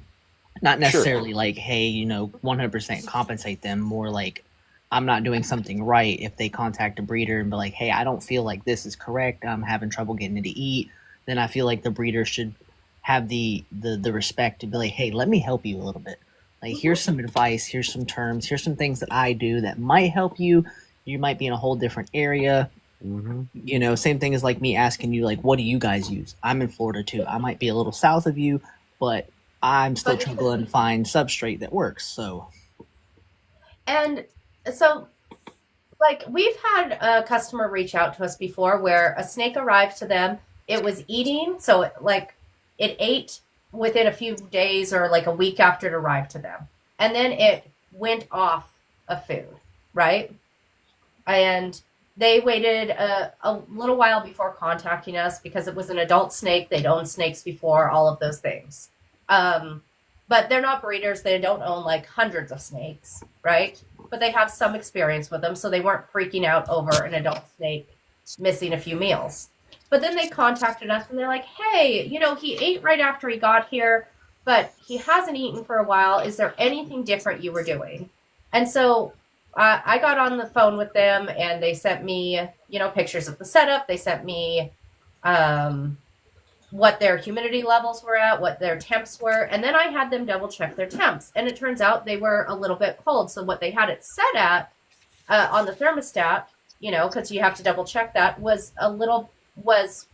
necessarily like, hey, 100% compensate them. More like, I'm not doing something right. If they contact a breeder and be like, hey, I don't feel like this is correct, I'm having trouble getting it to eat, then I feel like the breeder should have the respect to be like, hey, let me help you a little bit. Like, here's some advice, here's some terms, here's some things that I do that might help you. You might be in a whole different area. Same thing as like me asking you, like, what do you guys use? I'm in Florida too. I might be a little south of you, but I'm still struggling to find substrate that works. So like, we've had a customer reach out to us before where a snake arrived to them. It was eating, so like it ate within a few days or like a week after it arrived to them, and then it went off of food, right? And they waited a little while before contacting us because it was an adult snake. They'd owned snakes before, all of those things. But they're not breeders. They don't own like hundreds of snakes, right? But they have some experience with them, so they weren't freaking out over an adult snake missing a few meals. But then they contacted us and they're like, hey, he ate right after he got here, but he hasn't eaten for a while. Is there anything different you were doing? And so I got on the phone with them and they sent me, pictures of the setup. They sent me what their humidity levels were at, what their temps were, and then I had them double check their temps. And it turns out they were a little bit cold. So what they had it set at on the thermostat, because you have to double check that, was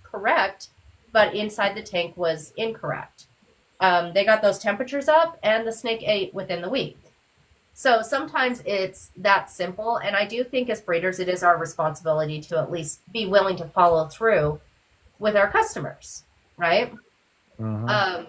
correct, but inside the tank was incorrect. They got those temperatures up and the snake ate within the week. So sometimes it's that simple. And I do think as breeders, it is our responsibility to at least be willing to follow through with our customers, right? Mhm.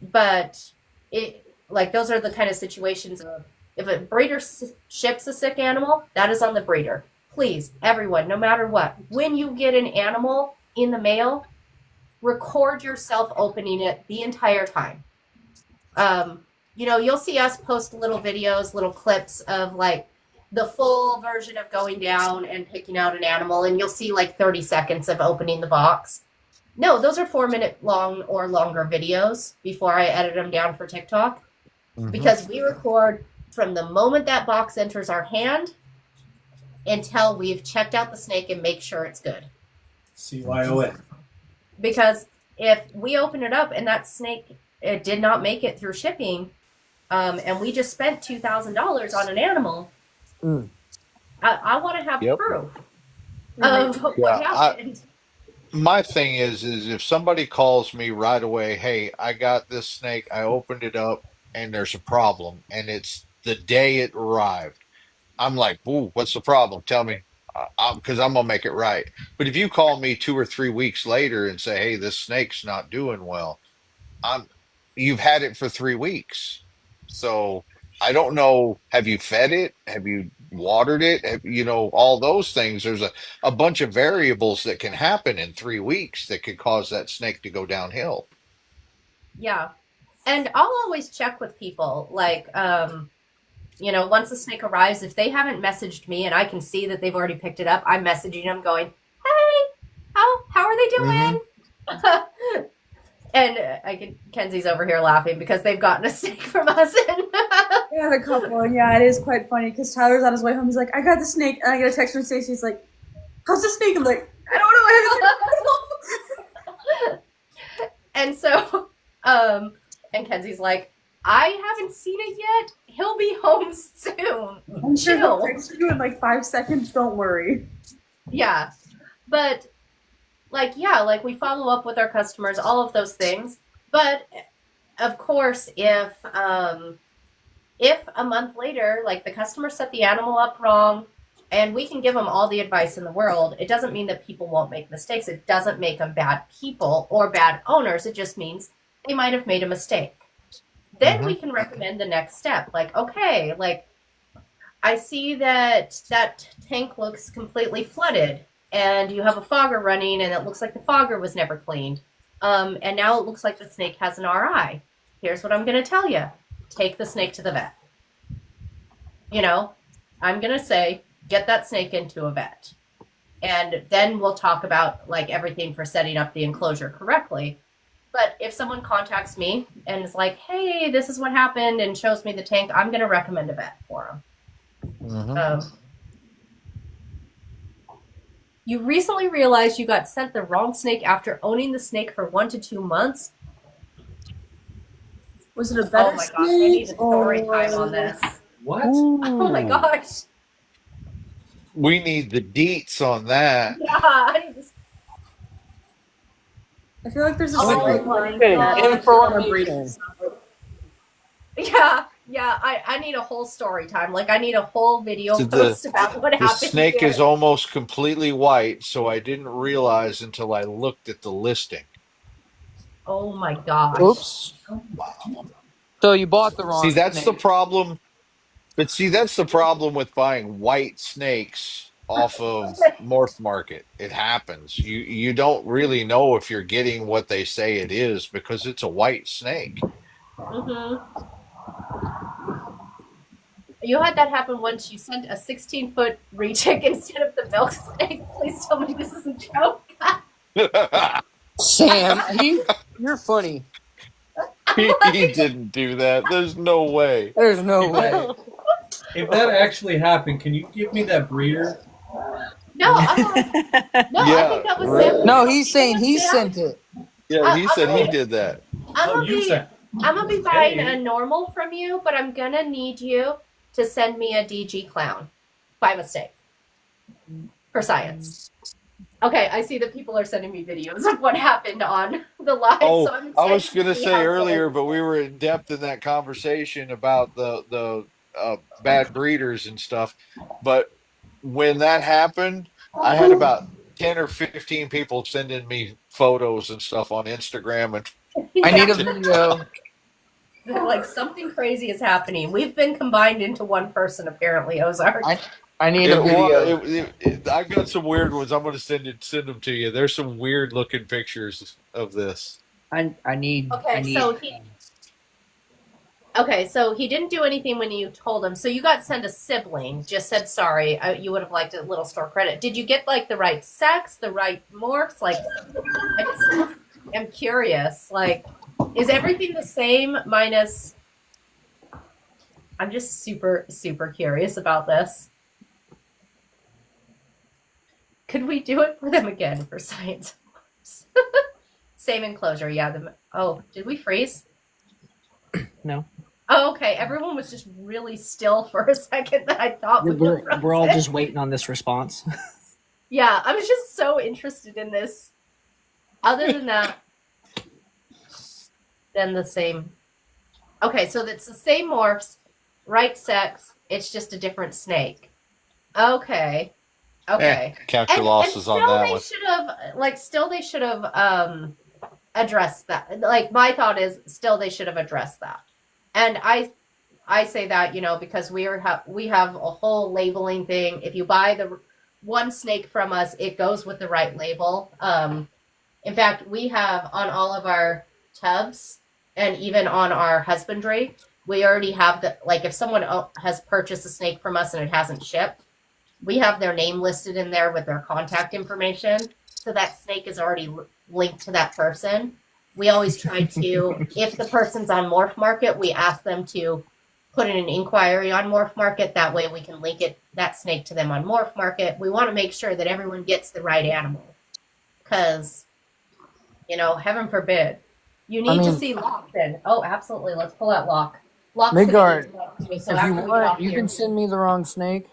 But those are the kind of situations of, if a breeder ships a sick animal, that is on the breeder. Please, everyone, no matter what, when you get an animal in the mail, record yourself opening it the entire time. You'll see us post little videos, little clips of the full version of going down and picking out an animal, and you'll see 30 seconds of opening the box. No, those are 4-minute long or longer videos before I edit them down for TikTok, because we record from the moment that box enters our hand until we've checked out the snake and make sure it's good. CYON. Because if we open it up and that snake did not make it through shipping, and we just spent $2,000 on an animal, I want to have proof of what happened. My thing is if somebody calls me right away, hey, I got this snake, I opened it up, and there's a problem, and it's the day it arrived, I'm like, ooh, what's the problem? Tell me, because I'm gonna make it right. But if you call me 2 or 3 weeks later and say, hey, this snake's not doing well, you've had it for 3 weeks, so I don't know. Have you fed it? Have you watered it? All those things. There's a bunch of variables that can happen in 3 weeks that could cause that snake to go downhill. Yeah. And I'll always check with people. Once the snake arrives, if they haven't messaged me and I can see that they've already picked it up, I'm messaging them going, hey, how are they doing? And Kenzie's over here laughing because they've gotten a snake from us. We have a couple, and it is quite funny because Tyler's on his way home. He's like, I got the snake, and I get a text from Stacey. He's like, how's the snake? I'm like, I don't know. And so, and Kenzie's like, I haven't seen it yet. He'll be home soon. I'm sure he'll text you in 5 seconds. Don't worry. Yeah. But we follow up with our customers, all of those things. But of course, if a month later, the customer set the animal up wrong, and we can give them all the advice in the world, it doesn't mean that people won't make mistakes. It doesn't make them bad people or bad owners. It just means they might have made a mistake. Then we can recommend the next step. I see that tank looks completely flooded, and you have a fogger running, and it looks like the fogger was never cleaned. And now it looks like the snake has an RI. Here's what I'm going to tell you. Take the snake to the vet. I'm going to say, get that snake into a vet. And then we'll talk about everything for setting up the enclosure correctly. But if someone contacts me and is like, hey, this is what happened, and shows me the tank, I'm going to recommend a vet for them. You recently realized you got sent the wrong snake after owning the snake for 1 to 2 months. Was it a better snake? Oh my gosh, I need a story time on this. What? Ooh. Oh my gosh. We need the deets on that. Yeah, I feel like there's a I need a whole story time. I need a whole video post about what happened. The snake here. is almost completely white, so I didn't realize until I looked at the listing. Oh my gosh. Oops. So you bought the wrong snake. That's the problem. But that's the problem with buying white snakes off of Morph Market. It happens. You don't really know if you're getting what they say it is because it's a white snake. You had that happen once. You sent a 16-foot retic instead of the milk snake. Please tell me this isn't a joke. Sam, you're funny. He didn't do that. There's no way. There's no way. If that actually happened, can you give me that breeder? No, I think that was Sam. No, he's saying he sent it. Yeah, he said he did that. I'm Oh, gonna be buying a normal from you, but I'm gonna need you to send me a DG clown by mistake for science. Okay, I see that people are sending me videos of what happened on the live. Oh, so I'm I was excited going to see say how earlier, but we were in depth in that conversation about the bad breeders and stuff. But when that happened, I had about 10 or 15 people sending me photos and stuff on Instagram. And I need a video. like something crazy is happening. We've been combined into one person, apparently, Ozark. I need a video. I've got some weird ones. I'm going to send them to you. There's some weird looking pictures of this. I need. So he didn't do anything when you told him. So you got sent a sibling. Just said sorry. You would have liked a little store credit. Did you get like the right sex, the right morphs? Like, I just am curious. Like, is everything the same minus? I'm just super curious about this. Could we do it for them again for science? Same enclosure, yeah. Did we freeze? No. Oh, okay. Everyone was just really still for a second that I thought we're all just waiting on this response. Yeah, I was just so interested in this. Other than that, then the same. Okay, so it's the same morphs, right sex. It's just a different snake. Okay. Count your losses on that one. They should have addressed that. Like, my thought is still they should have addressed that. And I say that, because we have a whole labeling thing. If you buy the one snake from us, it goes with the right label. In fact, we have on all of our tubs and even on our husbandry, we already have if someone has purchased a snake from us and it hasn't shipped, we have their name listed in there with their contact information. So that snake is already linked to that person. We always try to, if the person's on Morph Market, we ask them to put in an inquiry on Morph Market. That way we can link that snake to them on Morph Market. We want to make sure that everyone gets the right animal. Because, heaven forbid. You need to see Locke then. Oh, absolutely. Let's pull out Locke. Midgard, if you want, you can send me the wrong snake.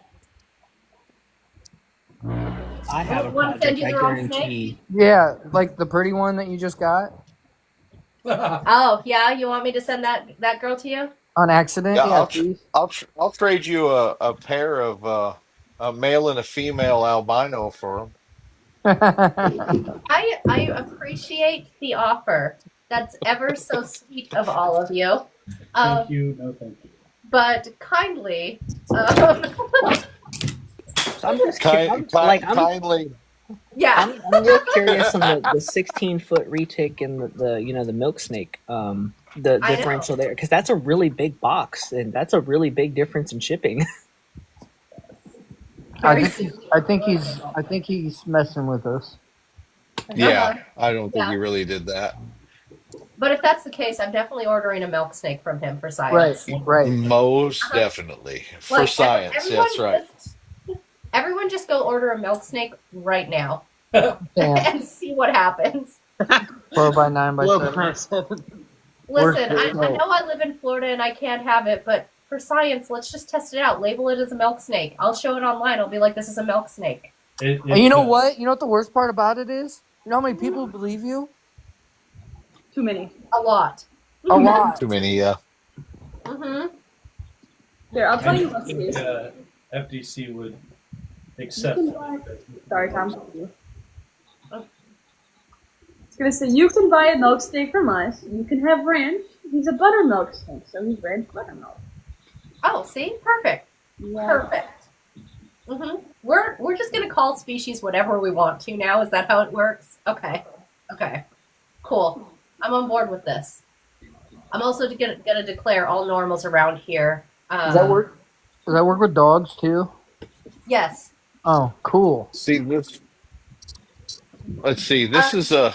I have a project, send you I the wrong guarantee. snake? Yeah, like the pretty one that you just got. Oh, yeah? You want me to send that girl to you? On accident? Yeah, please. I'll trade you a pair of a male and a female albino for them. I appreciate the offer. That's ever so sweet of all of you. Thank you. No, thank you. But kindly, I'm just kindly. Yeah, I'm real curious on the 16-foot retic and the milk snake. The differential there, because that's a really big box, and that's a really big difference in shipping. I think he's messing with us. Yeah, I don't think he really did that. But if that's the case, I'm definitely ordering a milk snake from him for science. Right. Most definitely for science. That's right. Everyone just go order a milk snake right now and see what happens. 4x9x7. Listen, I know I live in Florida and I can't have it, but for science, let's just test it out. Label it as a milk snake. I'll show it online. I'll be like, this is a milk snake. And you know what? You know what the worst part about it is? You know how many people believe you? Too many. A lot. A lot. Too many, yeah. Mm-hmm. Here, I'll tell you what it is. FDC would accept. Sorry, Tom. I was gonna say, you can buy a milk snake from us. You can have Ranch. He's a buttermilk snake, so he's Ranch buttermilk. Oh, see? Perfect. Yeah. Perfect. Mm-hmm. We're just gonna call species whatever we want to now. Is that how it works? Okay. Cool. I'm on board with this. I'm also gonna declare all normals around here. Does that work? Does that work with dogs too? Yes. Oh, cool. See this. Let's see. This is a.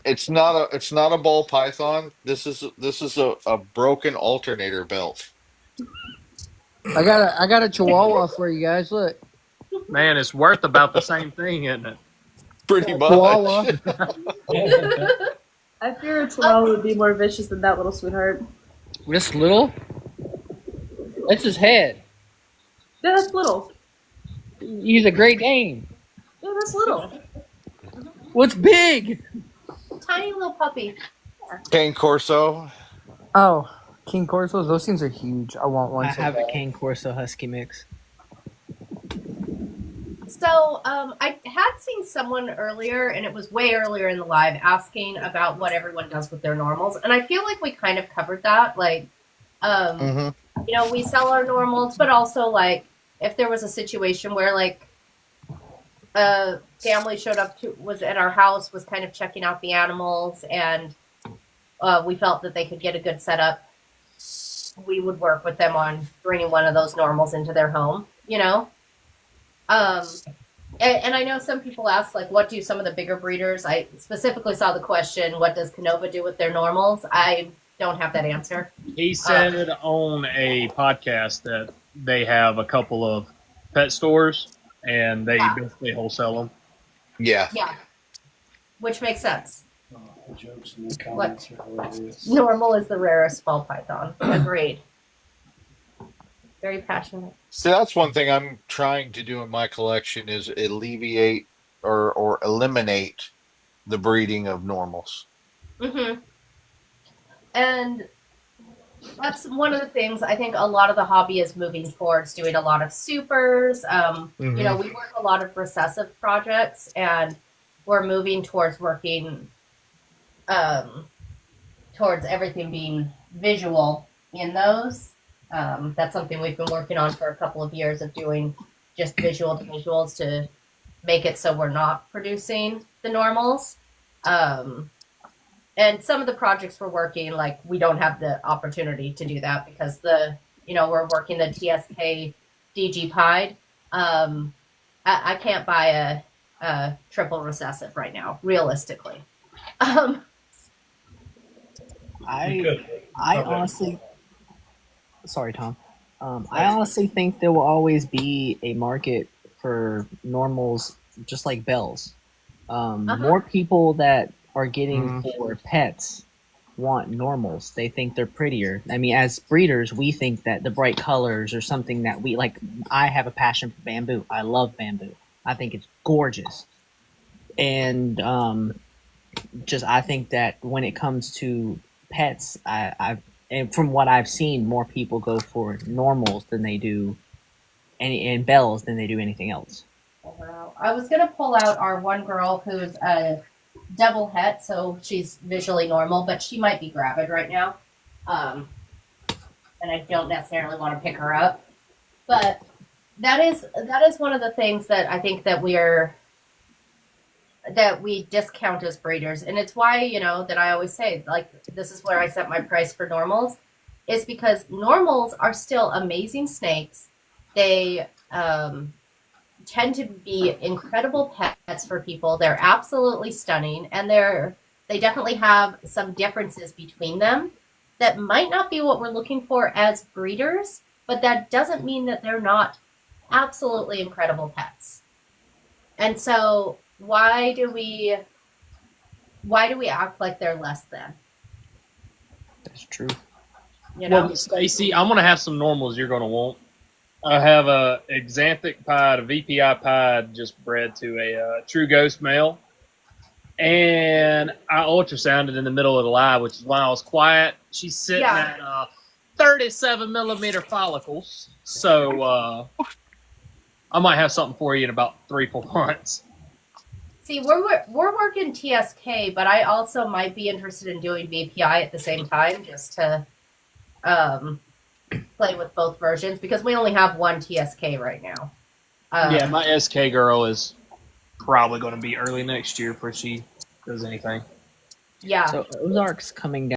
It's not a ball python. This is a broken alternator belt. I got a Chihuahua for you guys. Look, Man, it's worth about the same thing, isn't it? Pretty much. Chihuahua. I fear a Chihuahua would be more vicious than that little sweetheart. This little? That's his head. Yeah, that's little. He's a Great Dane. Yeah, that's little. What's big? Tiny little puppy. Cane Corso. Oh, King Corsos. Those things are huge. I want one. I so have a bad. Cane Corso Husky mix. So I had seen someone earlier, and it was way earlier in the live, asking about what everyone does with their normals, and I feel like we kind of covered that. Like, you know, we sell our normals, but also like if there was a situation where like a family showed up was at our house, was kind of checking out the animals, and we felt that they could get a good setup, we would work with them on bringing one of those normals into their home, you know? And I know some people ask, like, what do some of the bigger breeders? I specifically saw the question, what does Canova do with their normals? I don't have that answer. He said on a podcast that they have a couple of pet stores and they basically wholesale them. Yeah. Yeah. Which makes sense. Oh, the jokes in the comments are hilarious. Normal is the rarest ball python. Agreed. Very passionate. So that's one thing I'm trying to do in my collection is alleviate or eliminate the breeding of normals. Mm-hmm. And that's one of the things I think a lot of the hobby is moving towards, doing a lot of supers. You know, we work a lot of recessive projects, and we're moving towards working towards everything being visual in those. That's something we've been working on for a couple of years, of doing just visual to visuals to make it so we're not producing the normals. And some of the projects we're working, like, we don't have the opportunity to do that because we're working the TSK DG Pied. I can't buy a triple recessive right now, realistically. I honestly, sorry, Tom. I honestly think there will always be a market for normals, just like bells. More people that are getting for pets want normals. They think they're prettier. I mean, as breeders, we think that the bright colors are something that we like. I have a passion for bamboo. I love bamboo. I think it's gorgeous. And I think that when it comes to pets, and from what I've seen, more people go for normals than they do and bells than they do anything else. I was going to pull out our one girl who's a double het, so she's visually normal, but she might be gravid right now. And I don't necessarily want to pick her up. But that is one of the things that I think that we discount as breeders. And it's why, that I always say, like, this is where I set my price for normals, is because normals are still amazing snakes. They tend to be incredible pets for people. They're absolutely stunning, and they definitely have some differences between them that might not be what we're looking for as breeders, but that doesn't mean that they're not absolutely incredible pets. And so why do we act like they're less than? That's true. Well, Stacy, I'm going to have some normals you're going to want. I have a Exanthic Pied, a VPI Pied, just bred to a true ghost male. And I ultrasounded in the middle of the live, which is why I was quiet. She's sitting at 37 millimeter follicles. So I might have something for you in about 3-4 months. See, we're working TSK, but I also might be interested in doing VPI at the same time, just to play with both versions, because we only have one TSK right now. Yeah, my SK girl is probably going to be early next year before she does anything. Yeah. So Ozark's coming down.